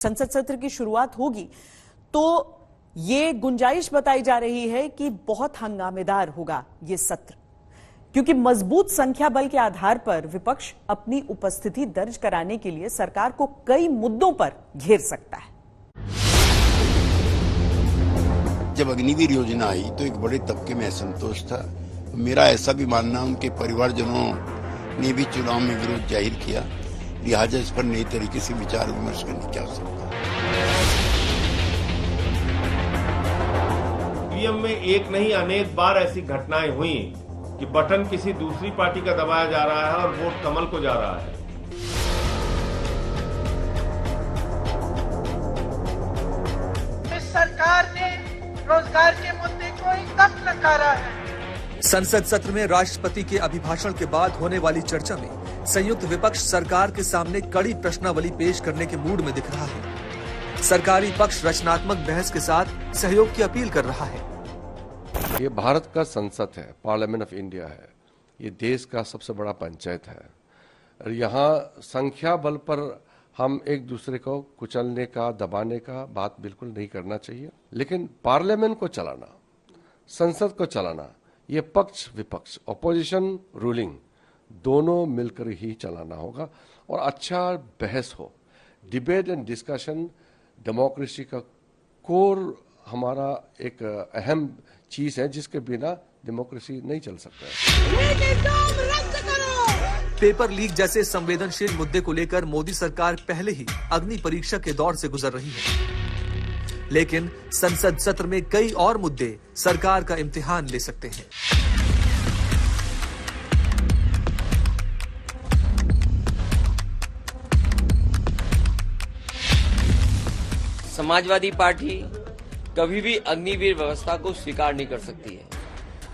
संसद सत्र की शुरुआत होगी तो ये गुंजाइश बताई जा रही है कि बहुत हंगामेदार होगा ये सत्र, क्योंकि मजबूत संख्या बल के आधार पर विपक्ष अपनी उपस्थिति दर्ज कराने के लिए सरकार को कई मुद्दों पर घेर सकता है। जब अग्निवीर योजना आई तो एक बड़े तबके में असंतोष था। मेरा ऐसा भी मानना, उनके परिवारजनों ने भी चुनाव में विरोध जाहिर किया, लिहाजा इस पर नई तरीके से विचार विमर्श करने की आवश्यकता है। ईवीएम में एक नहीं अनेक बार ऐसी घटनाएं हुई कि बटन किसी दूसरी पार्टी का दबाया जा रहा है और वोट कमल को जा रहा है। इस सरकार ने रोजगार के मुद्दे को एकदम नकारा है। संसद सत्र में राष्ट्रपति के अभिभाषण के बाद होने वाली चर्चा में संयुक्त विपक्ष सरकार के सामने कड़ी प्रश्नावली पेश करने के मूड में दिख रहा है। सरकारी पक्ष रचनात्मक बहस के साथ सहयोग की अपील कर रहा है। ये भारत का संसद है, पार्लियामेंट ऑफ इंडिया है, ये देश का सबसे बड़ा पंचायत है और यहाँ संख्या बल पर हम एक दूसरे को कुचलने का, दबाने का बात बिल्कुल नहीं करना चाहिए। लेकिन पार्लियामेंट को चलाना, संसद को चलाना, ये पक्ष विपक्ष, ऑपोजिशन रूलिंग दोनों मिलकर ही चलाना होगा और अच्छा बहस हो। डिबेट एंड डिस्कशन डेमोक्रेसी का कोर हमारा एक अहम चीज है, जिसके बिना डेमोक्रेसी नहीं चल सकता है। पेपर लीक जैसे संवेदनशील मुद्दे को लेकर मोदी सरकार पहले ही अग्नि परीक्षा के दौर से गुजर रही है, लेकिन संसद सत्र में कई और मुद्दे सरकार का इम्तिहान ले सकते हैं। समाजवादी पार्टी कभी भी अग्निवीर व्यवस्था को स्वीकार नहीं कर सकती है।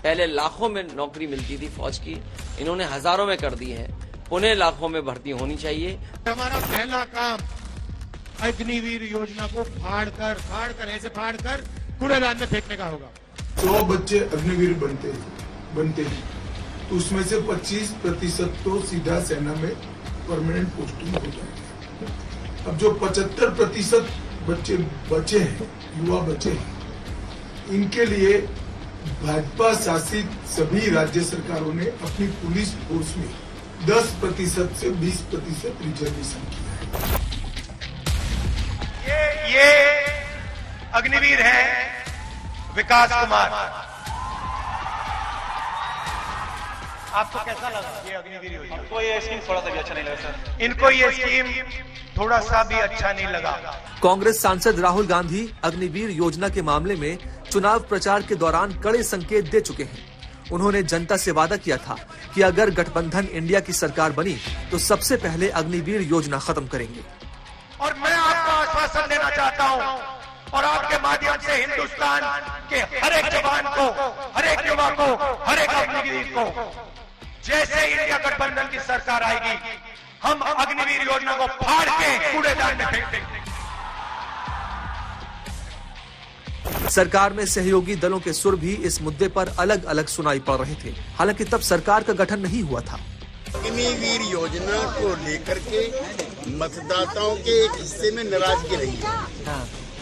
पहले लाखों में नौकरी मिलती थी फौज की, इन्होंने हजारों में कर दी है, पुणे लाखों में भर्ती होनी चाहिए। हमारा पहला काम अग्निवीर योजना को फाड़ कर कूड़ेदान में फेंकने का होगा। 100 बच्चे अग्निवीर बनते हैं तो उसमें से 25% तो सीधा सेना में परमानेंट पोस्टिंग हो जाएगी। अब जो 75% बच्चे बचे हैं, युवा बचे हैं, इनके लिए भाजपा शासित सभी राज्य सरकारों ने अपनी पुलिस फोर्स में 10% से 20% रिजर्वेशन किया है। ये अग्निवीर है विकास कुमार। आपको कैसा लगा ये अग्निवीर योजना? इनको ये स्कीम थोड़ा सा भी अच्छा नहीं लगा सर। इनको ये स्कीम थोड़ा सा भी अच्छा नहीं लगा। कांग्रेस सांसद राहुल गांधी अग्निवीर योजना के मामले में चुनाव प्रचार के दौरान कड़े संकेत दे चुके हैं। उन्होंने जनता से वादा किया था कि अगर गठबंधन इंडिया की सरकार बनी तो सबसे पहले अग्निवीर योजना खत्म करेंगे। और मैं आपको आश्वासन देना चाहता हूं और आपके माध्यम से हिंदुस्तान के हर एक जवान को, हर एक युवा को, हर एक अग्निवीर को, जैसे इंडिया गठबंधन की सरकार आएगी हम अग्निवीर योजना को फाड़ के कूड़ेदान में फेंक देंगे। सरकार में सहयोगी दलों के सुर भी इस मुद्दे पर अलग अलग सुनाई पड़ रहे थे। हालांकि तब सरकार का गठन नहीं हुआ था। अग्निवीर योजना को लेकर के मतदाताओं के एक हिस्से में नाराजगी रही है।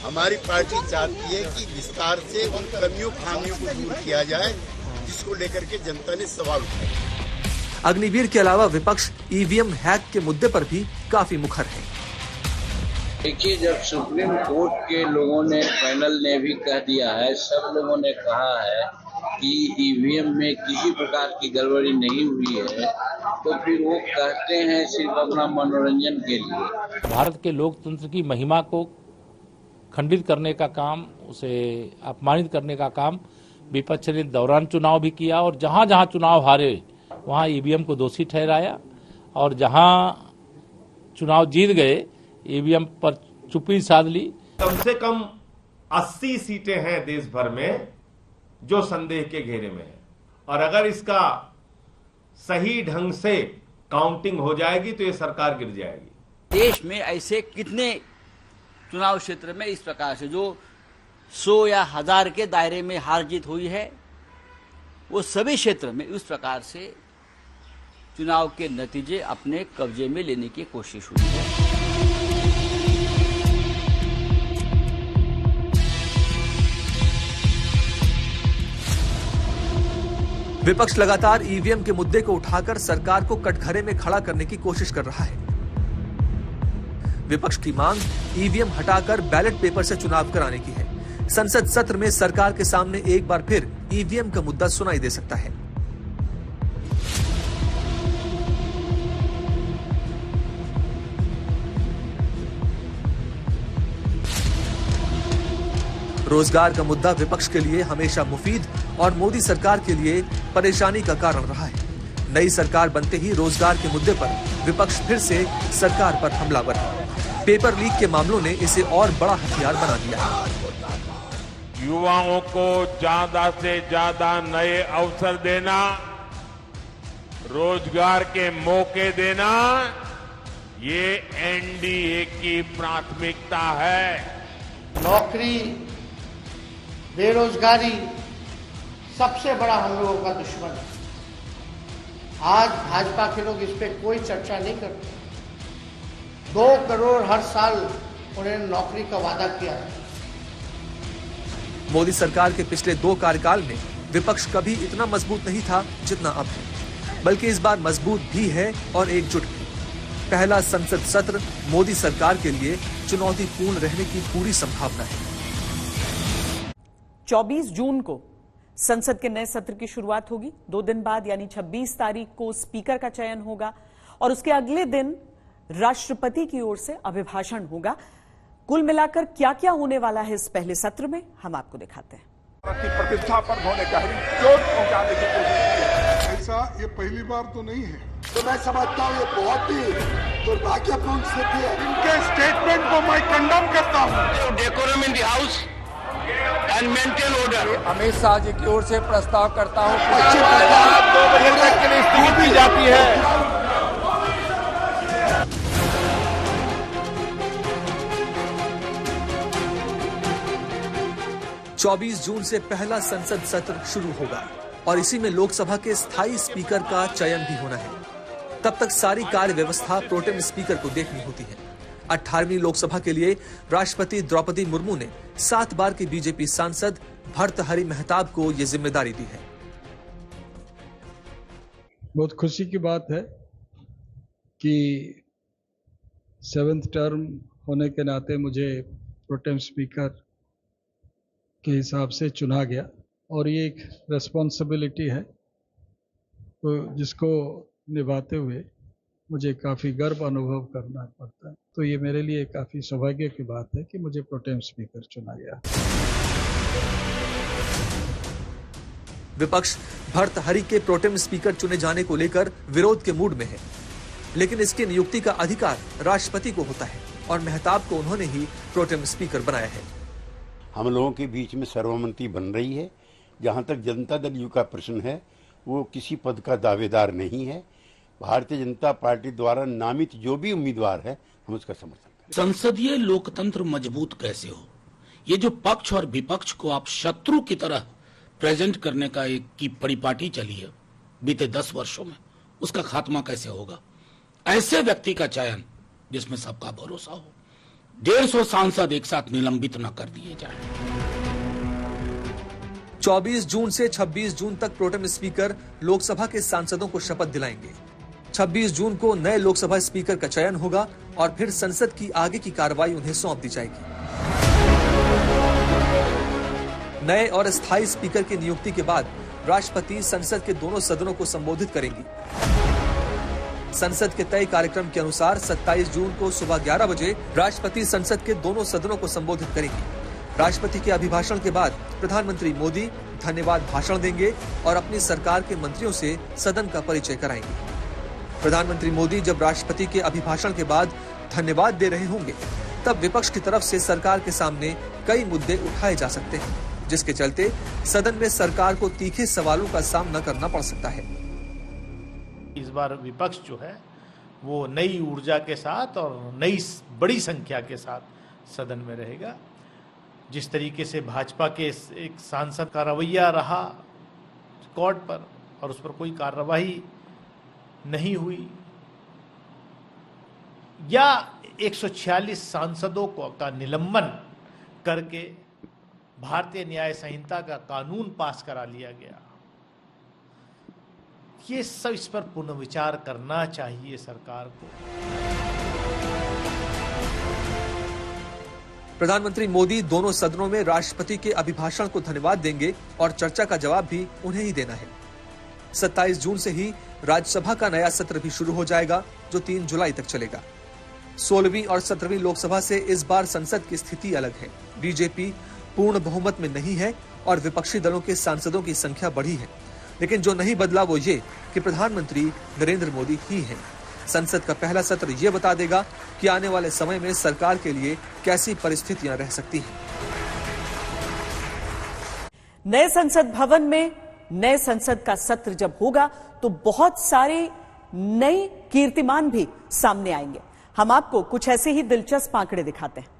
हमारी पार्टी चाहती है कि विस्तार से उन कमियों खामियों को दूर किया जाए, जिसको लेकर के जनता ने सवाल उठाए। अग्निवीर के अलावा विपक्ष ईवीएम हैक के मुद्दे पर भी काफी मुखर है। देखिए, जब सुप्रीम कोर्ट के लोगों ने, पैनल ने भी कह दिया है, सब लोगों ने कहा है कि ईवीएम में किसी प्रकार की गड़बड़ी नहीं हुई है, तो फिर वो कहते हैं सिर्फ अपना मनोरंजन के लिए। भारत के लोकतंत्र की महिमा को खंडित करने का काम, उसे अपमानित करने का काम विपक्ष ने दौरान चुनाव भी किया और जहां जहां चुनाव हारे वहां ईवीएम को दोषी ठहराया और जहां चुनाव जीत गए ईवीएम पर चुप्पी साध ली। कम से कम 80 सीटें हैं देश भर में जो संदेह के घेरे में है, और अगर इसका सही ढंग से काउंटिंग हो जाएगी तो ये सरकार गिर जाएगी। देश में ऐसे कितने चुनाव क्षेत्र में इस प्रकार से जो 100 या 1000 के दायरे में हार जीत हुई है, वो सभी क्षेत्र में उस प्रकार से चुनाव के नतीजे अपने कब्जे में लेने की कोशिश हुई है। विपक्ष लगातार ईवीएम के मुद्दे को उठाकर सरकार को कटघरे में खड़ा करने की कोशिश कर रहा है। विपक्ष की मांग ईवीएम हटाकर बैलेट पेपर से चुनाव कराने की है। संसद सत्र में सरकार के सामने एक बार फिर ईवीएम का मुद्दा सुनाई दे सकता है। रोजगार का मुद्दा विपक्ष के लिए हमेशा मुफीद और मोदी सरकार के लिए परेशानी का कारण रहा है। नई सरकार बनते ही रोजगार के मुद्दे पर विपक्ष फिर से सरकार पर हमलावर है। पेपर लीक के मामलों ने इसे और बड़ा हथियार बना दिया है। युवाओं को ज्यादा से ज्यादा नए अवसर देना, रोजगार के मौके देना, ये एनडीए की प्राथमिकता है। नौकरी, बेरोजगारी सबसे बड़ा हम लोगों का दुश्मन है। आज भाजपा के लोग इस पे कोई चर्चा नहीं करते। 2 करोड़ हर साल उन्होंने नौकरी का वादा किया है। मोदी सरकार के पिछले 2 कार्यकाल में विपक्ष कभी इतना मजबूत नहीं था जितना अब है, बल्कि इस बार मजबूत भी है और एकजुट भी। पहला संसद सत्र मोदी सरकार के लिए चुनौतीपूर्ण रहने की पूरी संभावना है। 24 जून को संसद के नए सत्र की शुरुआत होगी। 2 दिन बाद यानी 26 तारीख को स्पीकर का चयन होगा और उसके अगले दिन राष्ट्रपति की ओर से अभिभाषण होगा। कुल मिलाकर क्या क्या होने वाला है इस पहले सत्र में, हम आपको दिखाते हैं। प्रतिष्ठा पर उन्होंने गहरी चोट पहुंचाने की कोशिश की है। ऐसा ये पहली बार तो नहीं है, तो मैं समझता हूँ ये बहुत ही दुर्भाग्यपूर्ण स्थिति है। इनके स्टेटमेंट को मैं कंडम करता हूँ। Decorum in the house and maintain order. Amit Shah ji की ओर से प्रस्ताव करता हूँ 2 बजे तक के लिए स्थगित की जाती है। 24 जून से पहला संसद सत्र शुरू होगा और इसी में लोकसभा के स्थायी स्पीकर का चयन भी होना है। तब तक सारी कार्य व्यवस्था प्रोटेम स्पीकर को देखनी होती है। 18वीं लोकसभा के लिए राष्ट्रपति द्रौपदी मुर्मू ने 7 बार के बीजेपी सांसद भर्तृहरि महताब को ये जिम्मेदारी दी है। बहुत खुशी की बात है कि 7th टर्म होने के नाते मुझे प्रोटेम स्पीकर के हिसाब से चुना गया और ये एक रेस्पॉन्सिबिलिटी है तो जिसको निभाते हुए मुझे काफ़ी गर्व अनुभव करना पड़ता है। तो ये मेरे लिए काफ़ी सौभाग्य की बात है कि मुझे प्रोटेम स्पीकर चुना गया। विपक्ष भर्तृहरि के प्रोटेम स्पीकर चुने जाने को लेकर विरोध के मूड में है, लेकिन इसकी नियुक्ति का अधिकार राष्ट्रपति को होता है और महताब को उन्होंने ही प्रोटेम स्पीकर बनाया है। हम लोगों के बीच में सर्वसम्मति बन रही है। जहां तक जनता दल यू का प्रश्न है, वो किसी पद का दावेदार नहीं है। भारतीय जनता पार्टी द्वारा नामित जो भी उम्मीदवार है, हम उसका समर्थन करें। संसदीय लोकतंत्र मजबूत कैसे हो, ये जो पक्ष और विपक्ष को आप शत्रु की तरह प्रेजेंट करने का एक की परिपाटी चली है बीते 10 वर्षों में, उसका खात्मा कैसे होगा। ऐसे व्यक्ति का चयन जिसमें सबका भरोसा हो। 150 सांसद एक साथ निलंबित न कर दिए जाएं। 24 जून से 26 जून तक प्रोटेम स्पीकर लोकसभा के सांसदों को शपथ दिलाएंगे। 26 जून को नए लोकसभा स्पीकर का चयन होगा और फिर संसद की आगे की कार्रवाई उन्हें सौंप दी जाएगी। नए और स्थायी स्पीकर की नियुक्ति के बाद राष्ट्रपति संसद के दोनों सदनों को संबोधित करेंगी। संसद के तय कार्यक्रम के अनुसार 27 जून को सुबह 11 बजे राष्ट्रपति संसद के दोनों सदनों को संबोधित करेंगे। राष्ट्रपति के अभिभाषण के बाद प्रधानमंत्री मोदी धन्यवाद भाषण देंगे और अपनी सरकार के मंत्रियों से सदन का परिचय कराएंगे। प्रधानमंत्री मोदी जब राष्ट्रपति के अभिभाषण के बाद धन्यवाद दे रहे होंगे, तब विपक्ष की तरफ से सरकार के सामने कई मुद्दे उठाए जा सकते हैं, जिसके चलते सदन में सरकार को तीखे सवालों का सामना करना पड़ सकता है। इस बार विपक्ष जो है वो नई ऊर्जा के साथ और नई बड़ी संख्या के साथ सदन में रहेगा। जिस तरीके से भाजपा के एक सांसद का रवैया रहा कोर्ट पर और उस पर कोई कार्रवाई नहीं हुई, या 146 सांसदों का निलंबन करके भारतीय न्याय संहिता का कानून पास करा लिया गया, ये सब इस पर पुनर्विचार करना चाहिए सरकार को। प्रधानमंत्री मोदी दोनों सदनों में राष्ट्रपति के अभिभाषण को धन्यवाद देंगे और चर्चा का जवाब भी उन्हें ही देना है। 27 जून से ही राज्यसभा का नया सत्र भी शुरू हो जाएगा, जो 3 जुलाई तक चलेगा। 16वीं और 17वीं लोकसभा से इस बार संसद की स्थिति अलग है। बीजेपी पूर्ण बहुमत में नहीं है और विपक्षी दलों के सांसदों की संख्या बढ़ी है, लेकिन जो नहीं बदला वो ये कि प्रधानमंत्री नरेंद्र मोदी ही हैं। संसद का पहला सत्र ये बता देगा कि आने वाले समय में सरकार के लिए कैसी परिस्थितियां रह सकती हैं। नए संसद भवन में नए संसद का सत्र जब होगा तो बहुत सारे नए कीर्तिमान भी सामने आएंगे। हम आपको कुछ ऐसे ही दिलचस्प आंकड़े दिखाते हैं।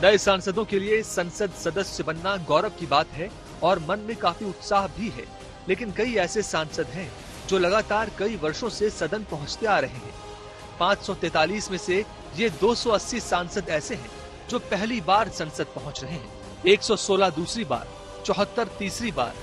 नए सांसदों के लिए संसद सदस्य बनना गौरव की बात है और मन में काफी उत्साह भी है, लेकिन कई ऐसे सांसद हैं जो लगातार कई वर्षों से सदन पहुंचते आ रहे हैं। 543 में से ये 280 सांसद ऐसे हैं जो पहली बार संसद पहुंच रहे हैं, 116 दूसरी बार, 74 तीसरी बार,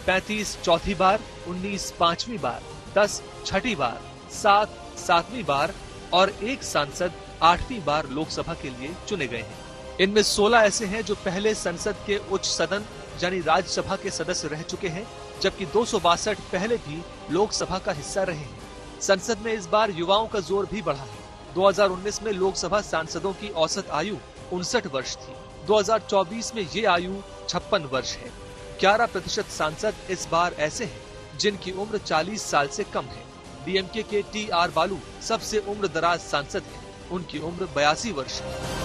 35 चौथी बार, 19 पांचवी बार, 10 छठी बार, 7 सातवीं बार और एक सांसद 8वीं बार लोकसभा के लिए चुने गए हैं। इनमें 16 ऐसे हैं जो पहले संसद के उच्च सदन यानी राज्यसभा के सदस्य रह चुके हैं, जबकि 262 पहले भी लोकसभा का हिस्सा रहे हैं। संसद में इस बार युवाओं का जोर भी बढ़ा है। 2019 में लोकसभा सांसदों की औसत आयु 59 वर्ष थी। 2024 में ये आयु 56 वर्ष है। 11% सांसद इस बार ऐसे हैं जिनकी उम्र 40 साल से कम है। डीएमके के टी.आर. बालू सबसे उम्र दराज सांसद हैं। उनकी उम्र 82 वर्ष है।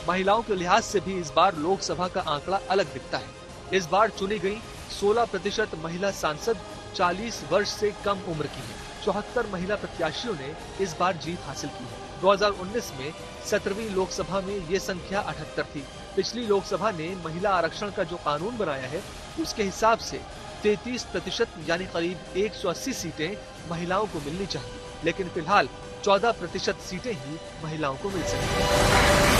महिलाओं के लिहाज से भी इस बार लोकसभा का आंकड़ा अलग दिखता है। इस बार चुनी गई 16% महिला सांसद 40 वर्ष से कम उम्र की हैं। 74 महिला प्रत्याशियों ने इस बार जीत हासिल की है। 2019 में 17वीं लोकसभा में ये संख्या 78 थी। पिछली लोकसभा ने महिला आरक्षण का जो कानून बनाया है उसके हिसाब से 33% यानी करीब 180 सीटें महिलाओं को मिलनी चाहिए, लेकिन फिलहाल 14% सीटें ही महिलाओं को मिल सकेंगी।